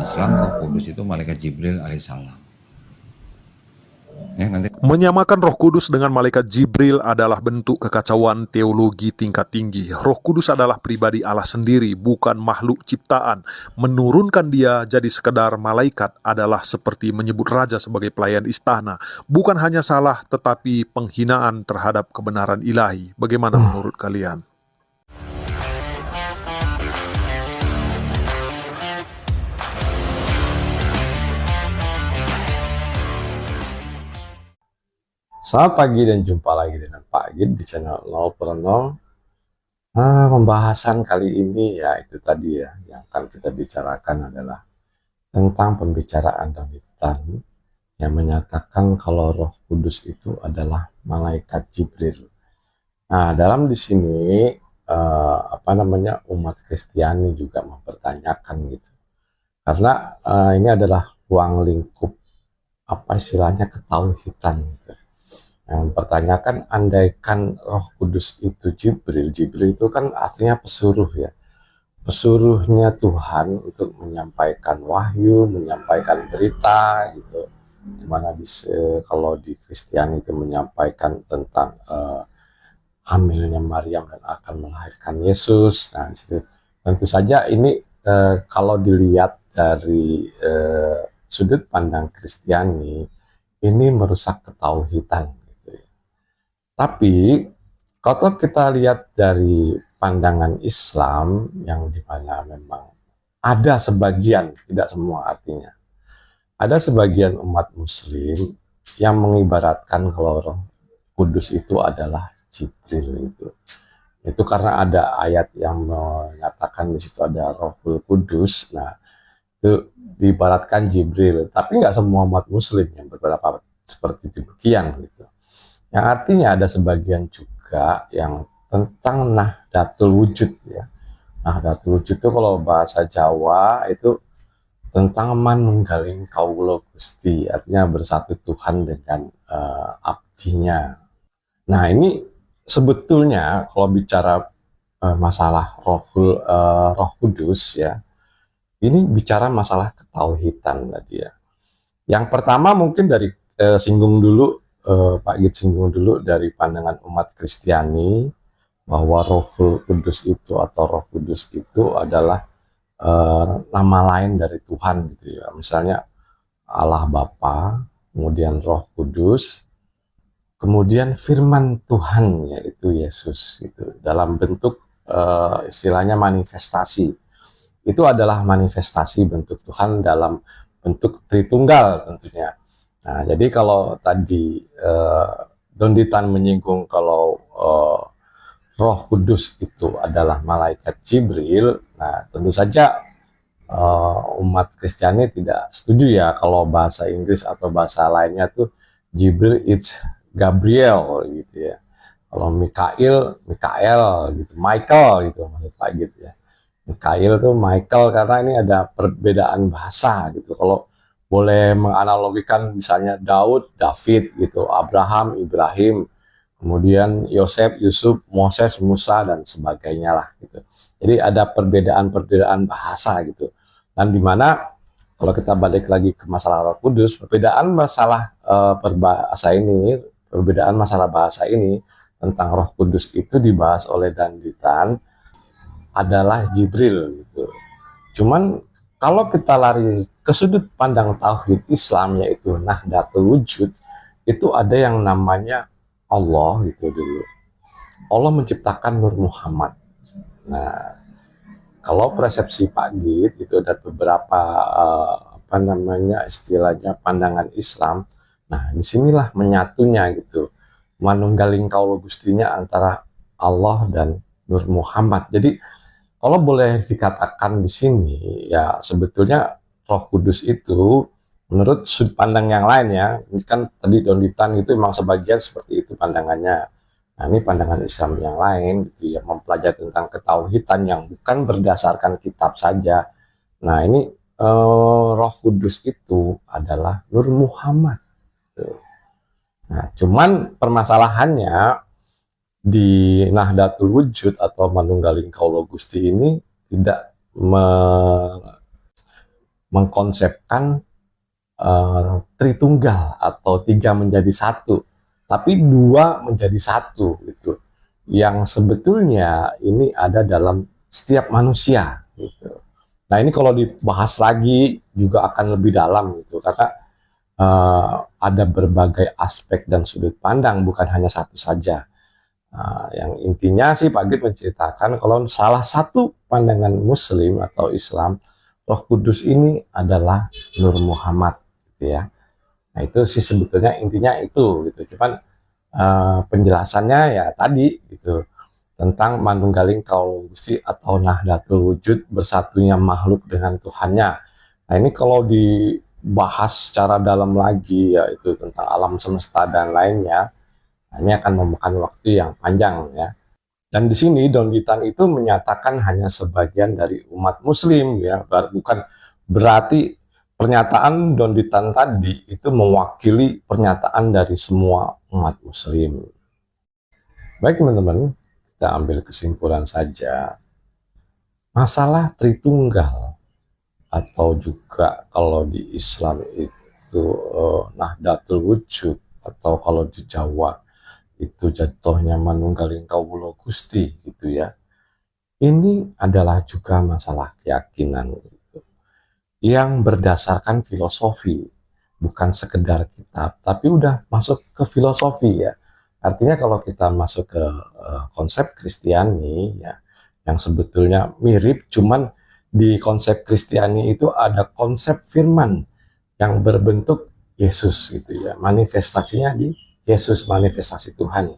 Islam Roh Kudus itu malaikat Jibril alaihissalam. Nanti Menyamakan Roh Kudus dengan malaikat Jibril adalah bentuk kekacauan teologi tingkat tinggi. Roh Kudus adalah pribadi Allah sendiri, bukan makhluk ciptaan. Menurunkan dia jadi sekedar malaikat adalah seperti menyebut raja sebagai pelayan istana. Bukan hanya salah, tetapi penghinaan terhadap kebenaran ilahi. Bagaimana menurut kalian? Selamat pagi dan jumpa lagi dengan Pak Gid di channel 0 per 0. Pembahasan kali ini ya itu tadi ya, yang akan kita bicarakan adalah tentang pembicaraan Dawidan yang menyatakan kalau Roh Kudus itu adalah malaikat Jibril. Nah, dalam di sini umat Kristiani juga mempertanyakan gitu. Karena ini adalah ruang lingkup istilahnya ketauhidan gitu. Yang mempertanyakan, andaikan Roh Kudus itu Jibril itu kan artinya pesuruh ya, pesuruhnya Tuhan untuk menyampaikan wahyu, menyampaikan berita gitu. Dimana kalau di Kristiani itu menyampaikan tentang hamilnya Maryam dan akan melahirkan Yesus. Nah, disitu tentu saja ini kalau dilihat dari sudut pandang Kristiani, ini merusak ketauhidan. Tapi kalau kita lihat dari pandangan Islam, yang dimana memang ada sebagian, tidak semua artinya, ada sebagian umat Muslim yang mengibaratkan kalau Roh Kudus itu adalah Jibril itu karena ada ayat yang menyatakan di situ ada Rohul Kudus. Nah, itu diibaratkan Jibril, tapi nggak semua umat Muslim yang berpendapat seperti demikian gitu. Yang artinya ada sebagian juga yang tentang Nahdlatul Wujud ya. Nahdlatul Wujud itu kalau bahasa Jawa itu tentang manunggaling kaulo Gusti, artinya bersatu Tuhan dengan abdinya. Nah, ini sebetulnya kalau bicara masalah Roh Kudus ya, ini bicara masalah ketauhidan tadi ya. Yang pertama mungkin dari singgung dulu Pak Gid singgung dulu dari pandangan umat Kristiani bahwa Roh Kudus itu atau Roh Kudus itu adalah nama lain dari Tuhan gitu ya. Misalnya Allah Bapa, kemudian Roh Kudus, kemudian firman Tuhan yaitu Yesus gitu. Dalam bentuk istilahnya manifestasi. Itu adalah manifestasi bentuk Tuhan dalam bentuk Tritunggal tentunya. Nah, jadi kalau tadi Donditan menyinggung kalau Roh Kudus itu adalah malaikat Jibril, nah tentu saja umat Kristiani tidak setuju ya kalau bahasa Inggris atau bahasa lainnya tuh Jibril it's Gabriel gitu ya. Kalau Mikael gitu, Michael gitu maksud Pak gitu ya. Mikael tuh Michael karena ini ada perbedaan bahasa gitu. Kalau boleh menganalogikan misalnya David gitu, Abraham, Ibrahim, kemudian Yosef, Yusuf, Moses, Musa dan sebagainya lah gitu. Jadi ada perbedaan-perbedaan bahasa gitu. Dan dimana kalau kita balik lagi ke masalah Roh Kudus, perbedaan masalah perbedaan masalah bahasa ini tentang Roh Kudus itu dibahas oleh Donditan adalah Jibril gitu. Cuman kalau kita lari ke sudut pandang tauhid Islam yaitu Nahdlatul Wujud, itu ada yang namanya Allah gitu dulu. Allah menciptakan Nur Muhammad. Nah, kalau persepsi Pak Gid itu ada beberapa istilahnya pandangan Islam. Nah, disinilah menyatunya gitu. Manunggaling kaulo Gustinya antara Allah dan Nur Muhammad. Jadi kalau boleh dikatakan di sini ya sebetulnya Roh Kudus itu menurut sudut pandang yang lain ya, ini kan tadi Donditan itu memang sebagian seperti itu pandangannya. Nah, ini pandangan Islam yang lain gitu ya, mempelajari tentang ketauhidan yang bukan berdasarkan kitab saja. Nah, ini Roh Kudus itu adalah Nur Muhammad. Nah, cuman permasalahannya di Nahdlatul Wujud atau Manunggaling Kaulo Gusti ini tidak mengkonsepkan Tritunggal atau 3 menjadi 1, tapi 2 menjadi 1 gitu. Yang sebetulnya ini ada dalam setiap manusia gitu. Nah, ini kalau dibahas lagi juga akan lebih dalam gitu, karena ada berbagai aspek dan sudut pandang, bukan hanya satu saja. Yang intinya sih Pak Git menceritakan kalau salah satu pandangan Muslim atau Islam, Roh Kudus ini adalah Nur Muhammad gitu ya. Nah, itu sih sebetulnya intinya itu gitu. Cuman penjelasannya ya tadi gitu, tentang Manunggaling Kaulo Gusti atau Nahdlatul Wujud, bersatunya makhluk dengan Tuhannya. Nah, ini kalau dibahas secara dalam lagi, yaitu tentang alam semesta dan lainnya, nah, ini akan memakan waktu yang panjang ya. Dan di sini Don Ditan itu menyatakan hanya sebagian dari umat Muslim ya, bukan berarti pernyataan Don Ditan tadi itu mewakili pernyataan dari semua umat Muslim. Baik teman-teman, kita ambil kesimpulan saja. Masalah Tritunggal atau juga kalau di Islam itu Nahdlatul Wujud, atau kalau di Jawa itu jatuhnya Manunggaling Kaulo Gusti gitu ya. Ini adalah juga masalah keyakinan gitu, yang berdasarkan filosofi, bukan sekedar kitab, tapi udah masuk ke filosofi ya. Artinya kalau kita masuk ke konsep Kristiani ya, yang sebetulnya mirip, cuman di konsep Kristiani itu ada konsep firman yang berbentuk Yesus gitu ya, manifestasinya di Yesus, manifestasi Tuhan.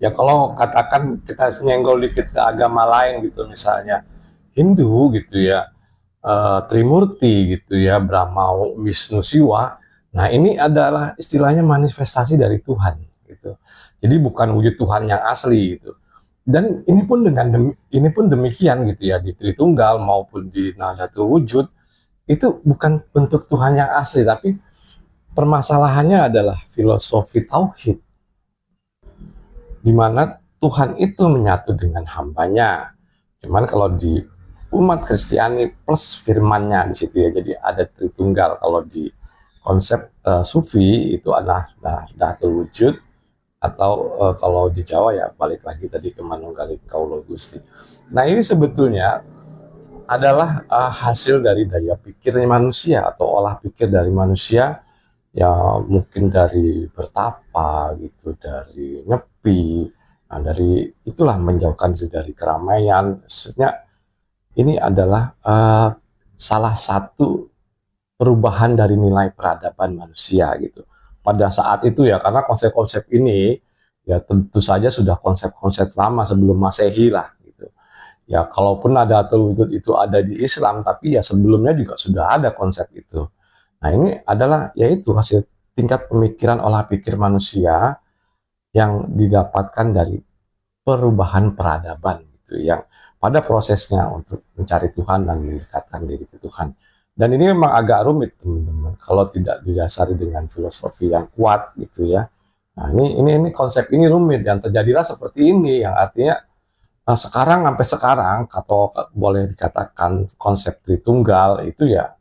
Ya kalau katakan kita nyenggol dikit ke agama lain gitu, misalnya Hindu gitu ya, Trimurti gitu ya, Brahma, Wisnu, Siwa. Nah, ini adalah istilahnya manifestasi dari Tuhan gitu. Jadi bukan wujud Tuhan yang asli gitu. Dan ini pun demikian gitu ya, di Tritunggal maupun di Nahdlatul Wujud itu bukan bentuk Tuhan yang asli, tapi permasalahannya adalah filosofi tauhid, di mana Tuhan itu menyatu dengan hambanya. Cuman kalau di umat Kristiani plus firmannya di situ ya, jadi ada Tritunggal. Kalau di konsep Sufi itu adalah Nahdlatul Wujud, atau kalau di Jawa ya balik lagi tadi ke Manunggaling Kaulo Gusti. Nah, ini sebetulnya adalah hasil dari daya pikirnya manusia atau olah pikir dari manusia, ya mungkin dari bertapa gitu, dari nyepi, nah dari itulah menjauhkan diri dari keramaian. Maksudnya ini adalah salah satu perubahan dari nilai peradaban manusia gitu pada saat itu ya, karena konsep-konsep ini ya tentu saja sudah konsep-konsep lama sebelum Masehi lah gitu. Ya kalaupun ada Wujud itu ada di Islam, tapi ya sebelumnya juga sudah ada konsep itu. Nah, ini adalah yaitu hasil tingkat pemikiran olah pikir manusia yang didapatkan dari perubahan peradaban gitu, yang pada prosesnya untuk mencari Tuhan dan mendekatkan diri ke Tuhan. Dan ini memang agak rumit teman-teman kalau tidak didasari dengan filosofi yang kuat gitu ya. Nah, ini konsep ini rumit, dan terjadilah seperti ini, yang artinya sekarang sampai sekarang atau boleh dikatakan konsep Tritunggal itu ya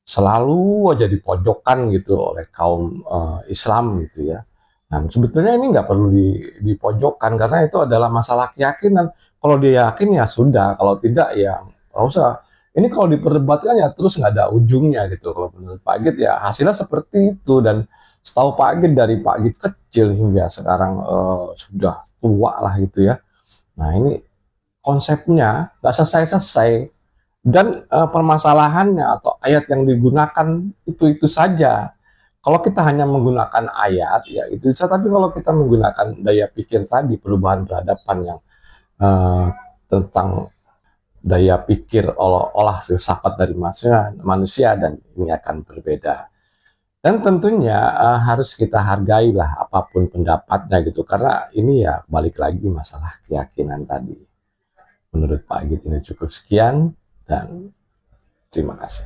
selalu aja dipojokkan gitu oleh kaum Islam gitu ya. Nah, sebetulnya ini nggak perlu dipojokkan, karena itu adalah masalah keyakinan. Kalau dia yakin ya sudah, kalau tidak ya nggak usah. Ini kalau diperdebatkan ya terus nggak ada ujungnya gitu. Kalau menurut Pak Git ya hasilnya seperti itu, dan setahu Pak Git dari Pak Git kecil hingga sekarang sudah tua lah gitu ya. Nah, ini konsepnya nggak selesai-selesai. Dan permasalahannya atau ayat yang digunakan itu saja. Kalau kita hanya menggunakan ayat, ya itu saja. Tapi kalau kita menggunakan daya pikir tadi, perubahan peradaban yang tentang daya pikir olah filsafat dari manusia, dan ini akan berbeda. Dan tentunya harus kita hargailah apapun pendapatnya gitu, karena ini ya balik lagi masalah keyakinan tadi. Menurut Pak Git ini cukup sekian, dan terima kasih.